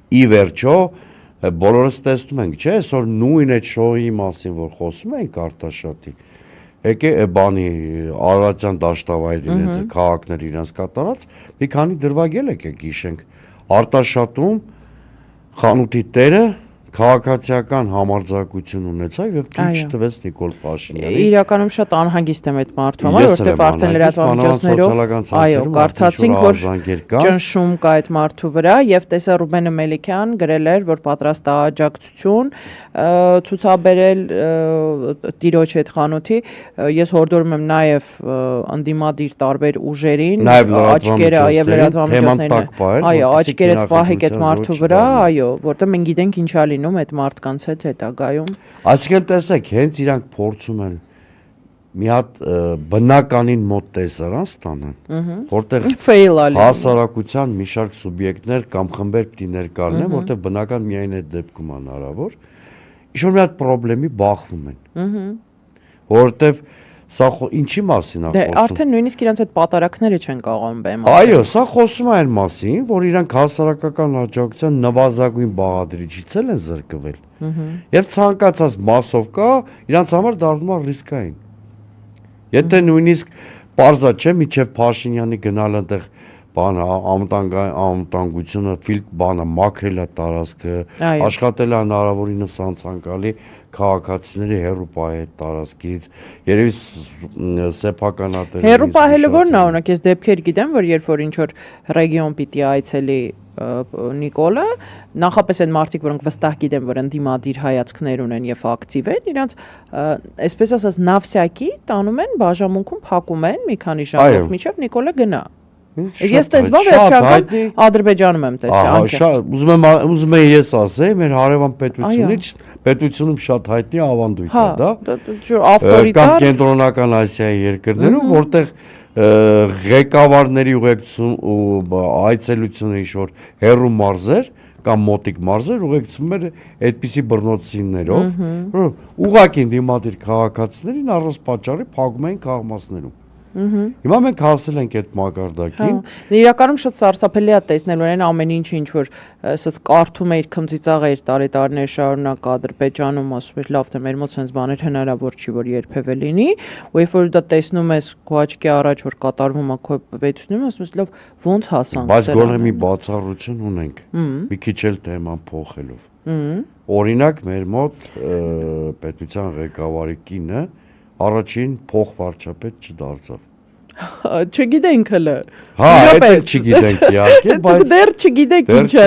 ի վերջո բոլորս տեսնում ենք, չէ՞, այսօր նույն այդ շոուի մասին, որ խոսում ենք Արտաշատի, եկե բանի Արարատյան դաշտավայրի իրենց քաղաքներ իրենց կատարած, մի քանի դրվագել եկեք հիշենք, Արտաշատում խանութի տերը քաղաքացիական համարձակություն ունեցավ եւ թույլ չտվեց Նիկոլ Փաշինյանին։ Իրականում շատ անհանգիստ եմ այդ մարդու համար, որովհետեւ արդեն լրատվամիջոցներով այո, կարդացինք, որ ճնշում կա այդ մարդու վրա եւ տեսա Ռուբենը Մելիքյան գրել էր, որ պատրաստ է աջակցություն ցուցաբերել տիրոջ այդ խանութի։ Ես հորդորում եմ նաեւ ընդդիմադիր տարբեր ուժերին, աչքերը եւ լրատվամիջոցներին, այո, աչքերը պահեք այդ մարդու վրա, այո, որտեղ մենք գիտենք ինչա լինում այդ մարդկանց հետ հետագայում։ Այսինքն տեսեք, հենց իրանք փորձում են մի հատ բնականին մոտ տեսարան ստանան, որտեղ հասարակության մի շարք սուբյեկտներ կամ խմբեր պիտի ներկայացնեն, որտեղ բնական միայն այդ դեպքում է հնարավոր, ինչ-որ մի հատ խնդրի բախվում են։ Որտեղ սա ինչի մասին է խոսում։ Արդեն նույնիսկ իրանց այդ պատարակները չեն կարողանում բեմալ։ Այո, սա խոսում է այն մասին, որ իրանք հասարակական աջակցության նվազագույն բաղադրիչից են զրկվել։ Եվ ցանկացած մասով կա, իրանց համար դառնում է ռիսկային։ Եթե նույնիսկ պարզա չէ, միջև Փաշինյանի գնալ այնտեղ բանը անվտանգությունը ֆիլտ բանը մաքրել է տարածքը, աշխատել է հնարավորինս անցանկալի քաղաքացիների հերու պահել տարածքից, երևի սեփականատեր։ Հերու պահելը ո՞րն է, օրինակ ես դեպքեր գիտեմ, որ երբ որ ինչ որ ռեգիոն պիտի այցելի Նիկոլը, նախապես այն մարդիկ, որոնք վստահ գիտեն, որ ընդդիմադիր հայացքներ ունեն եւ ակտիվ են, իրանց այսպես ասած նավսյակի տանում են բաժամունքում փակում են մի քանի ժամով միջև Նիկոլը գնա։ Ես տեսա վերջական Ադրբեջանում եմ տեսել։ Ուզում եմ ես ասեի, մեր հարևան պետությունում շատ հայտնի ավանդույթ է, դա։ Կամ կենտրոնական Ասիայի երկրներում, որտեղ ղեկավարների ուղեկցություն այցելությունը ինչ-որ հեռու մարզեր կամ մոտիկ մարզեր ուղեկցվում էր այդպիսի բռնոցիններով, ուղղակի դիմադիր քաղաքացիներին առանց պատճառի փակում էին քաղաքացիներում։ Հիմա մենք հասել ենք այդ մակարդակին։ Իրականում շատ սարսափելի է տեսնել, որ այն ամեն ինչ ինչ որ ասած կարդում էիր քմծիծաղ էիր տարի շարունակ Ադրբեջանում, ասում էր լավ թե մեր մոտ sense բաներ հնարավոր չի որ երբևէ լինի, ու երբ որ դա տեսնում ես քո աչքի առաջ որ կատարվում է քո պետությունում, ասում ես լավ ոնց հասանք։ Բայց գոնե մի բացառություն ունենք։ Մի քիչ էլ թեման փոխելով։ Օրինակ մեր մոտ պետության ղեկավարի կինը առաջին փոխվարչապետ չդարձավ։ Չգիտենք հələ։ Հա, դա չգիտենք իհարկե, բայց դեռ չգիտենք ինչ է